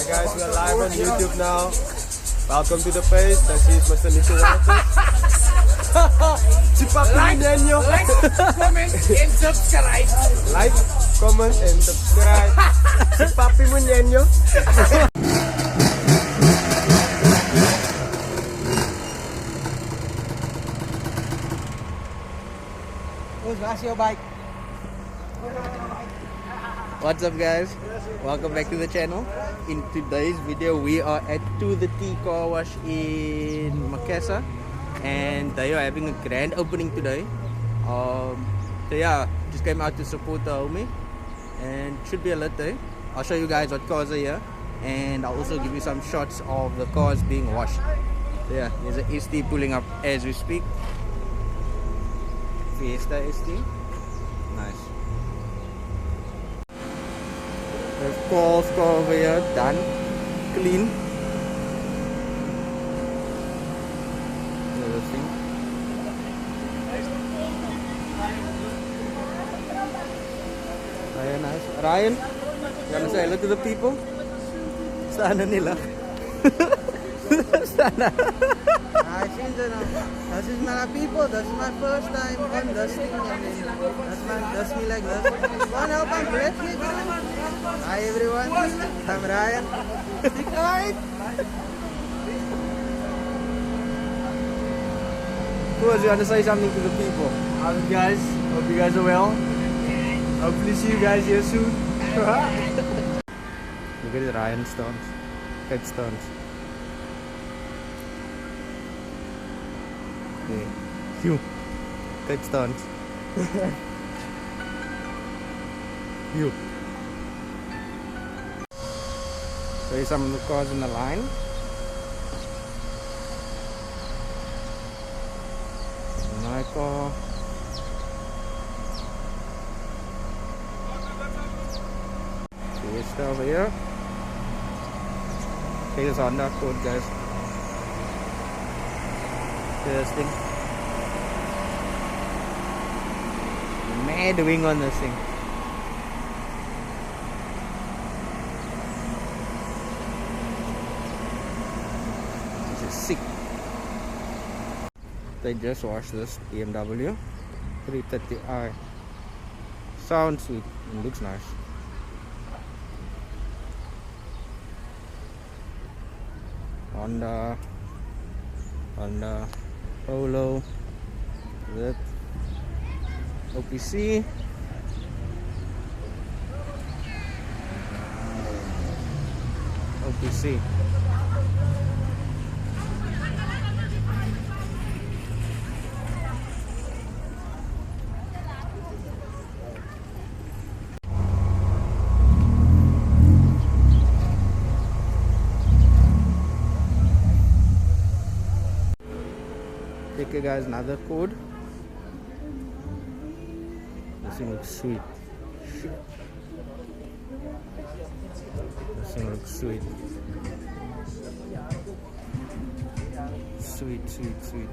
guys, we are live on YouTube now. Welcome to the page. This is Mr. Nico Walters. Si Papi Nenyo. Like, comment, and subscribe. Like, comment, and subscribe. Si Papi Nenyo. Where's your bike? What's up guys, welcome back to the channel. In today's video we are at the T Carwash in Makassar and they are having a grand opening today. So yeah, just came out to support the homie and should be a lit day. I'll show you guys what cars are here and I'll also give you some shots of the cars being washed. So yeah, there's an ST pulling up as we speak. Fiesta ST, nice. There's Paul's car over here, done, clean. There's the thing. Very nice. Ryan, you wanna say hello to the people? Sana nila. Sana. This is my people. This is my first time on dusting. That's me like this. One help, I'm Brett here. Hi everyone, I'm Ryan. Stick right. Who else you want to say something to the people? How's it guys? Hope you guys are well. Hopefully see you guys here soon. Look at the Ryan stones. Head stones. Okay. Phew. Head stones. Phew. Show you some of the cars in the line. My car. Fiesta over here. Okay, this Honda code, guys. This thing. Mad wing on this thing. This is sick. They just washed this BMW 330i. Sounds sweet and looks nice. Honda Polo, that OPC, OPC. Okay guys, another code. This thing looks sweet. This thing looks sweet. Sweet, sweet, sweet.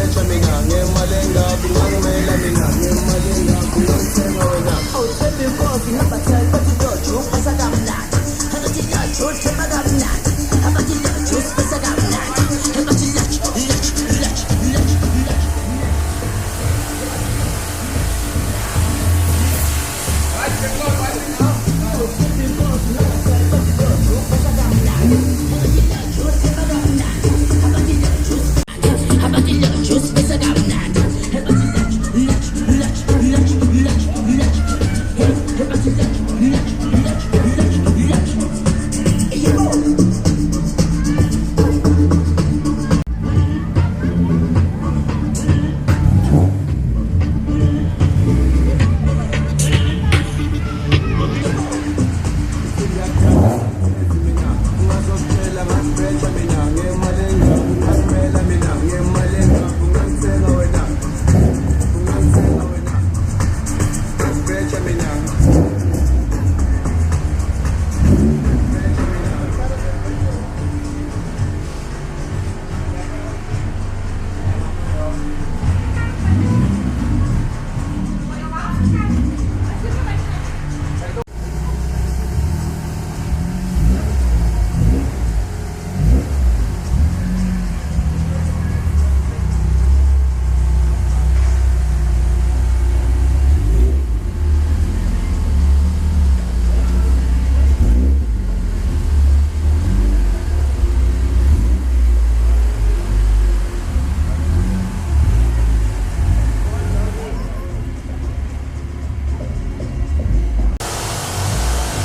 brecha minga, nge malenga, bungang mela minga, nge malenga, bungang senga wena.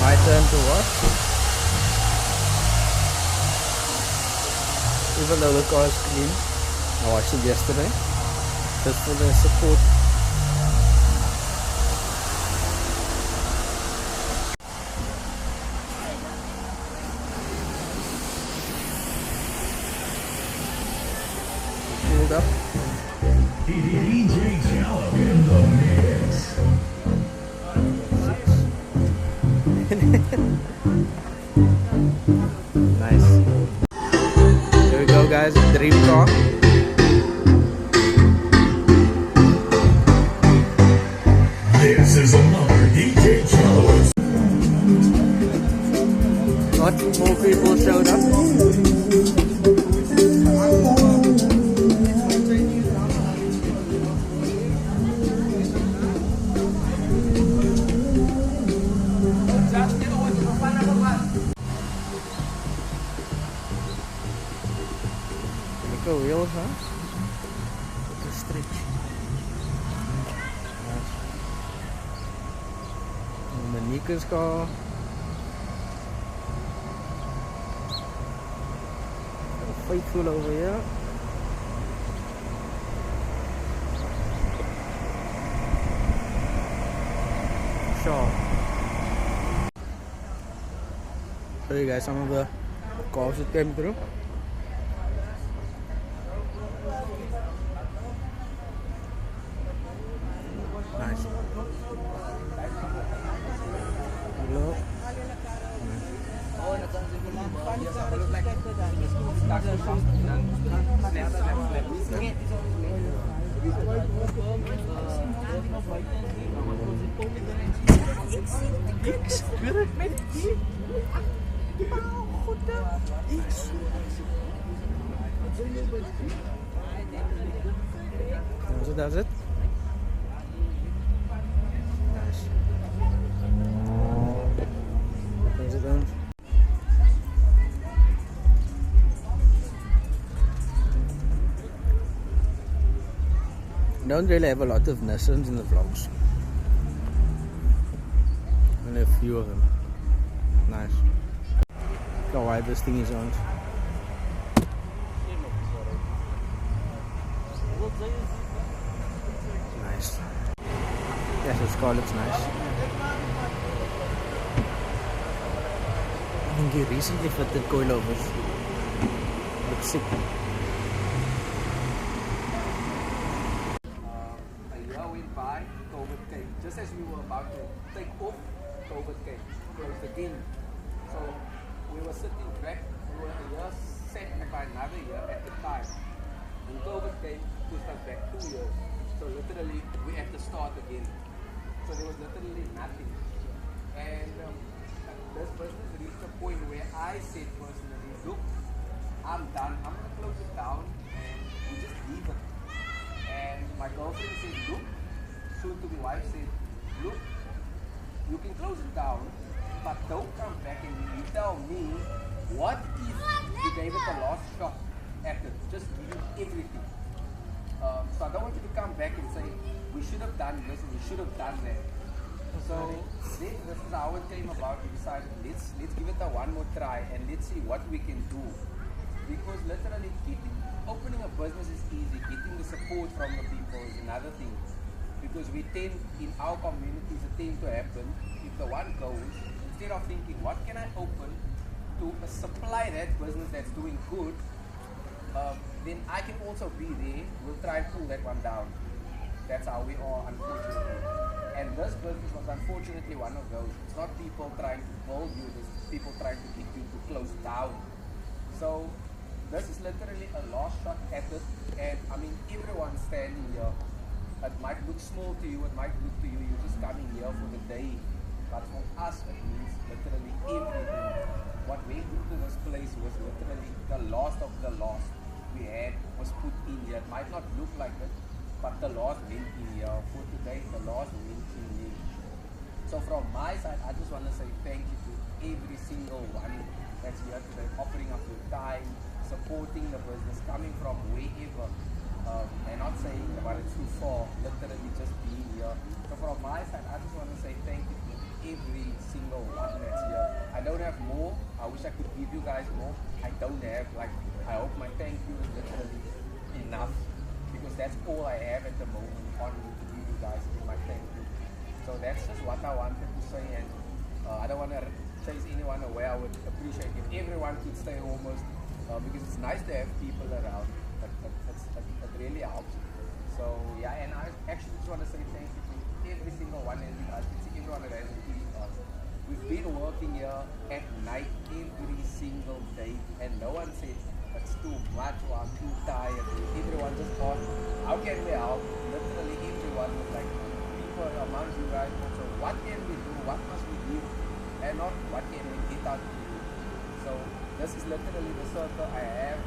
My turn to wash. Even though the car is clean, I washed it yesterday just for the support. Pulled up. DJ Jello in the mix. Nice. Here we go, guys. Dream car. This is another DJ Jello. What more people showed up? Go wheels, huh? Look at stretch. Nice. And Manika's car. Faithful over here. Sure. Show you guys some of the cars that came through. Nice. Hello. Does it? Nice. Is it done? Don't really have a lot of Nissans in the vlogs. Only a few of them. Nice. Look how wide this thing is on. Nice. Yes, this car looks nice. I think he recently fitted coilovers. Looks sick. A year went by, COVID came. Just as we were about to take off, COVID came, closed again. So we were sitting back, we were a year set by another year at the time. When COVID came, pushed us back 2 years. So literally, we had to start again. So there was literally nothing. And this business reached a point where I said personally, look, I'm done. I'm going to close it down and we just leave it. And my girlfriend said, look, soon to be wife said, look, you can close it down, but don't come back and you tell me, what if you gave it the last shot at it? Just give you everything. So I don't want you to come back and say, we should have done this, we should have done that. So then this is how it came about. We decided, let's give it a one more try and let's see what we can do. Because literally opening a business is easy, getting the support from the people is another thing. Because we tend, in our communities, it tends to happen, if the one goes, instead of thinking, what can I open to supply that business that's doing good, then I can also be there, we'll try and pull that one down. That's how we are, unfortunately. And this business was unfortunately one of those. It's not people trying to build you, it's people trying to get you to close down. So this is literally a last shot at it, and I mean everyone standing here, it might look small to you, it might look to you, you're just coming here for the day, but for us it means literally everything. What went into this place was literally the last of the last we had was put in here. It might not look like it, but the last went in here. For today, the last went in here. So from my side, I just want to say thank you to every single one that's here today, offering up your time, supporting the business, coming from wherever, and not saying about it's too far, literally just being here. So from my side, I just want to say thank you to every single one that's here. I don't have more. I wish I could give you guys more. I don't have. Like, I hope my thank you is literally enough, because that's all I have at the moment on me to give you guys is my thank you. So that's just what I wanted to say, and I don't want to chase anyone away. I would appreciate if everyone could stay almost, because it's nice to have people around. It really helps. So yeah, and I actually just want to say thank you to every single one, and I can see everyone that has been us. We've been working here at night every single day, and no one said it's too much or I'm too tired. Everyone just asked, how can we help? Literally everyone was like, people amongst you guys also, what can we do? What must we do? And not what can we get out to do? So this is literally the circle I have.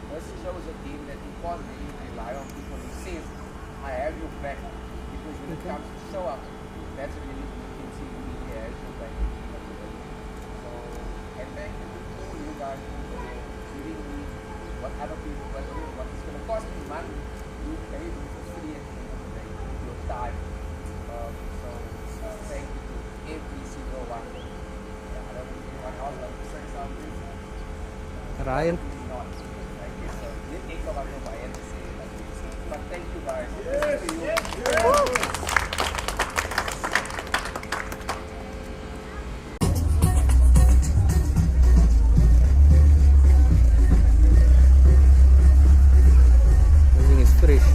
This shows again that you can't really rely on people who say, I have your back. Because when it comes to show up, that's really, you can see who really has your back. So, and thank you to all you guys for giving me what other people are doing, what it's going to cost me money. You pay me for free at the end of the day, your time. So thank you to every single one. Yeah, I don't know if anyone else wants to say something. Ryan. Not. Like this, let me go back to my end to say it like this. But thank you guys. Yes. Everything is fresh.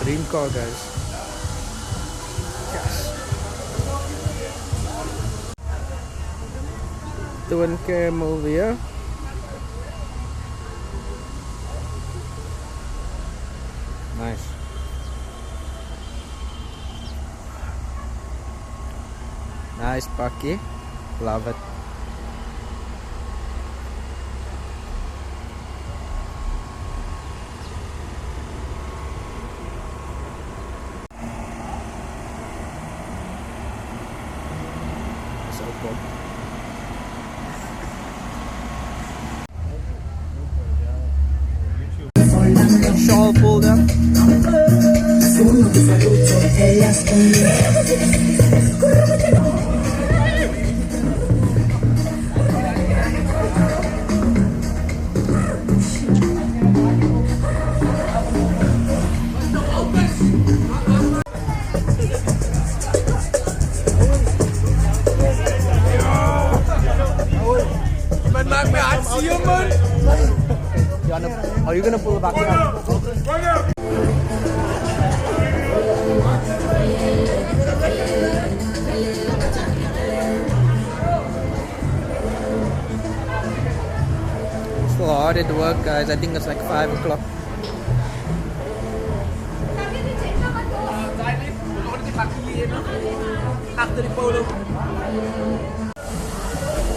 Dream car, guys. Yes. Twin cam over here. Nice. Nice Paki. Love it. is open. Shawl pulled up. Are you gonna pull back up? Still hard at work, guys. I think it's like 5 o'clock. Achter die polo.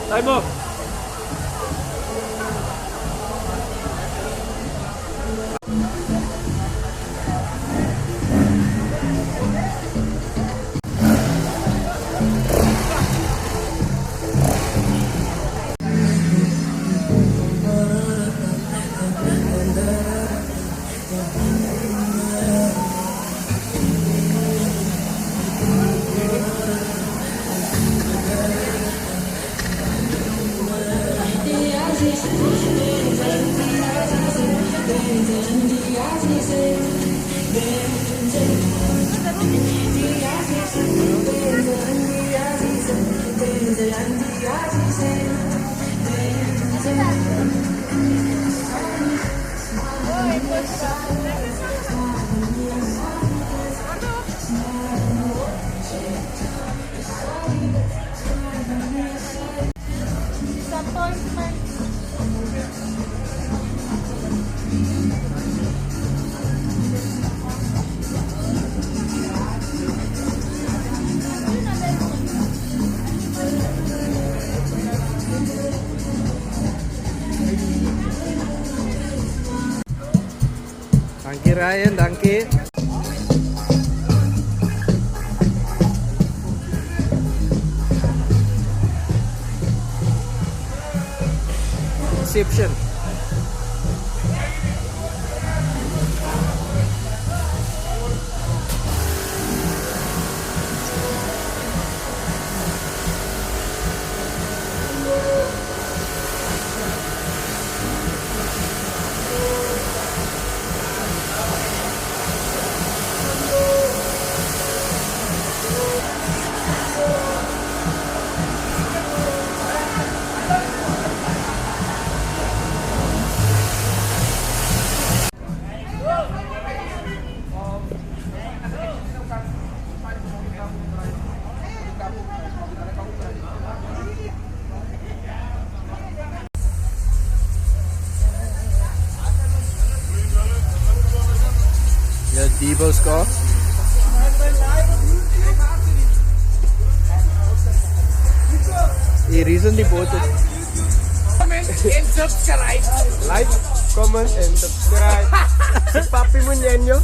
Time up! Dankie Ryan, dankie. Inception. Yeah, Debo's car. He recently bought it. Comment and subscribe. Like, comment, and subscribe. Si Papi mo nyenyo.